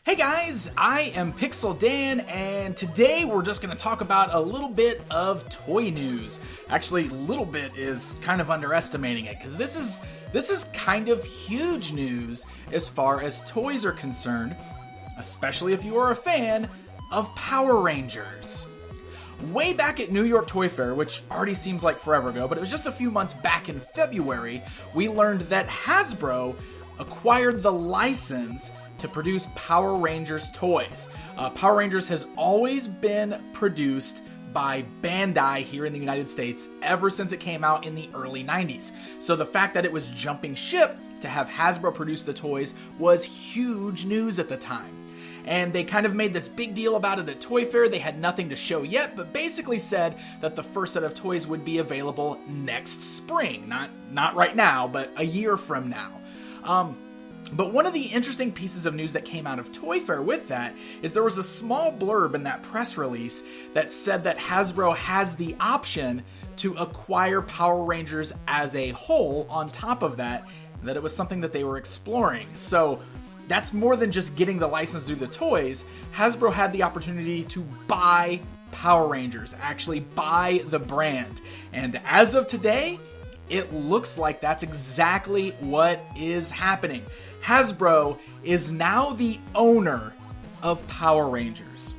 Hey guys, I am Pixel Dan, and today we're just going to talk about a little bit of toy news. Actually, little bit is kind of underestimating it, because this is kind of huge news as far as toys are concerned, especially if you are a fan of Power Rangers. Way back at New York Toy Fair, which already seems like forever ago, but it was just a few months back in February, we learned that Hasbro acquired the license to produce Power Rangers toys. Power Rangers has always been produced by Bandai here in the United States ever since it came out in the early 90s. So the fact that it was jumping ship to have Hasbro produce the toys was huge news at the time. And they kind of made this big deal about it at Toy Fair. They had nothing to show yet, but basically said that the first set of toys would be available next spring. Not right now, but a year from now. But one of the interesting pieces of news that came out of Toy Fair with that is there was a small blurb in that press release that said that Hasbro has the option to acquire Power Rangers as a whole on top of that, and that it was something that they were exploring. So that's more than just getting the license to do the toys. Hasbro had the opportunity to buy Power Rangers, actually buy the brand. And as of today, it looks like that's exactly what is happening. Hasbro is now the owner of Power Rangers.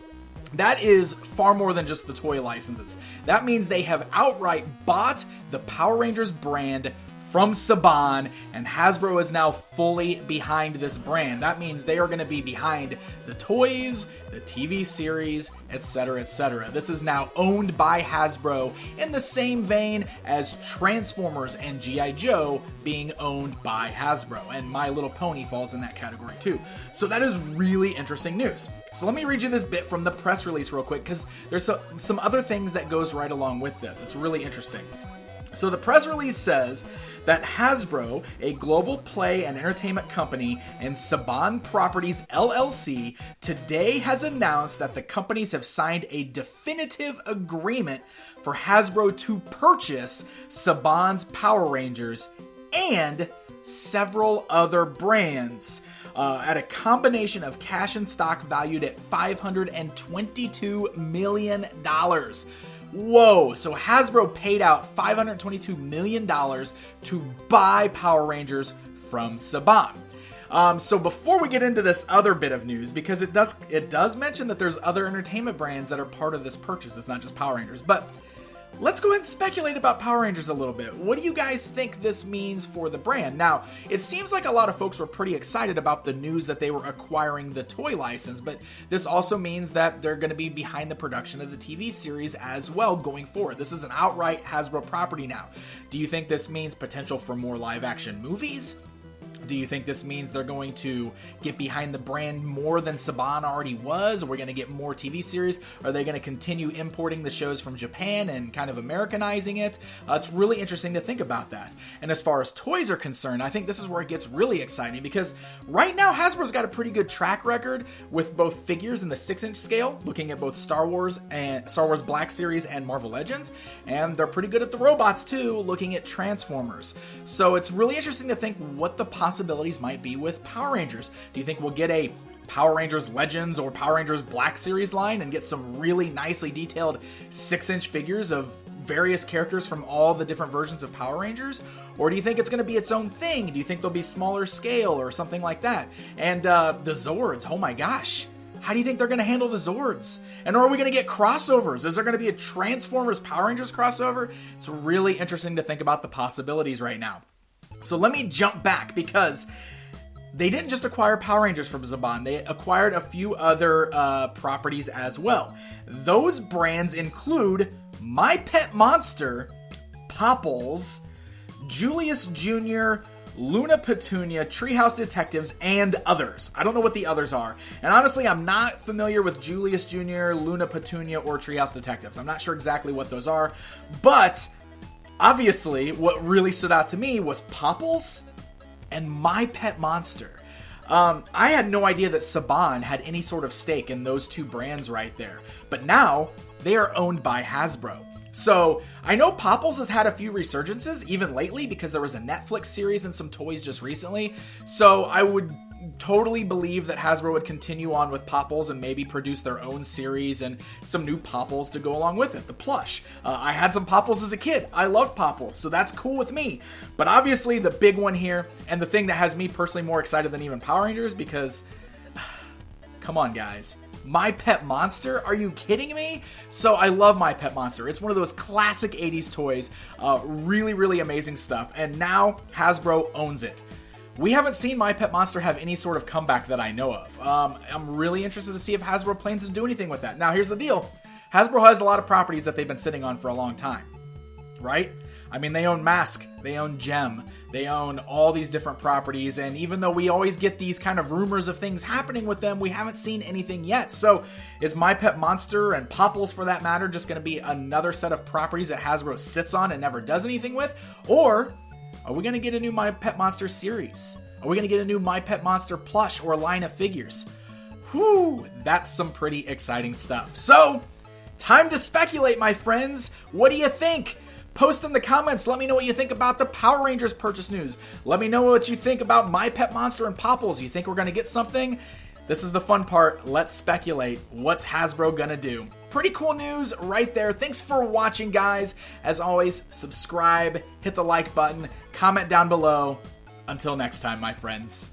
That is far more than just the toy licenses. That means they have outright bought the Power Rangers brand from Saban, and Hasbro is now fully behind this brand. That means they are going to be behind the toys, the TV series, etc., etc. This is now owned by Hasbro in the same vein as Transformers and G.I. Joe being owned by Hasbro, and My Little Pony falls in that category too. So that is really interesting news. So let me read you this bit from the press release real quick, because there's some other things that goes right along with this. It's really interesting. So the press release says that Hasbro, a global play and entertainment company, and Saban Properties LLC, today has announced that the companies have signed a definitive agreement for Hasbro to purchase Saban's Power Rangers and several other brands at a combination of cash and stock valued at $522 million. Whoa, so Hasbro paid out $522 million to buy Power Rangers from Saban. So before we get into this other bit of news, because it does mention that there's other entertainment brands that are part of this purchase, it's not just Power Rangers, but let's go ahead and speculate about Power Rangers a little bit. What do you guys think this means for the brand? Now, it seems like a lot of folks were pretty excited about the news that they were acquiring the toy license, but this also means that they're going to be behind the production of the TV series as well going forward. This is an outright Hasbro property now. Do you think this means potential for more live-action movies? Do you think this means they're going to get behind the brand more than Saban already was? Are we going to get more TV series? Are they going to continue importing the shows from Japan and kind of Americanizing it? It's really interesting to think about that. And as far as toys are concerned, I think this is where it gets really exciting, because right now Hasbro's got a pretty good track record with both figures in the 6-inch scale, looking at both Star Wars Black Series and Marvel Legends, and they're pretty good at the robots too, looking at Transformers. So it's really interesting to think what the possibilities might be with Power Rangers. Do you think we'll get a Power Rangers Legends or Power Rangers Black Series line and get some really nicely detailed 6-inch figures of various characters from all the different versions of Power Rangers? Or do you think it's going to be its own thing? Do you think they'll be smaller scale or something like that? And the Zords, oh my gosh. How do you think they're going to handle the Zords? And are we going to get crossovers? Is there going to be a Transformers Power Rangers crossover? It's really interesting to think about the possibilities right now. So let me jump back, because they didn't just acquire Power Rangers from Saban. They acquired a few other properties as well. Those brands include My Pet Monster, Popples, Julius Jr., Luna Petunia, Treehouse Detectives, and others. I don't know what the others are. And honestly, I'm not familiar with Julius Jr., Luna Petunia, or Treehouse Detectives. I'm not sure exactly what those are. But obviously, what really stood out to me was Popples and My Pet Monster. I had no idea that Saban had any sort of stake in those two brands right there. But now, they are owned by Hasbro. So, I know Popples has had a few resurgences, even lately, because there was a Netflix series and some toys just recently. So, I would totally believe that Hasbro would continue on with Popples and maybe produce their own series and some new Popples to go along with it. The plush. I had some Popples as a kid. I loved Popples, so that's cool with me. But obviously the big one here, and the thing that has me personally more excited than even Power Rangers, because come on guys, My Pet Monster? Are you kidding me? So I love My Pet Monster. It's one of those classic 80s toys. Really, really amazing stuff. And now Hasbro owns it. We haven't seen My Pet Monster have any sort of comeback that I know of. I'm really interested to see if Hasbro plans to do anything with that. Now, here's the deal. Hasbro has a lot of properties that they've been sitting on for a long time, right? I mean, they own Mask, they own Gem, they own all these different properties, and even though we always get these kind of rumors of things happening with them, we haven't seen anything yet. So is My Pet Monster, and Popples for that matter, just going to be another set of properties that Hasbro sits on and never does anything with? Or are we going to get a new My Pet Monster series? Are we going to get a new My Pet Monster plush or line of figures? Whew, that's some pretty exciting stuff. So, time to speculate, my friends. What do you think? Post in the comments. Let me know what you think about the Power Rangers purchase news. Let me know what you think about My Pet Monster and Popples. You think we're going to get something? This is the fun part. Let's speculate. What's Hasbro going to do? Pretty cool news right there. Thanks for watching, guys. As always, subscribe, hit the like button, comment down below. Until next time, my friends.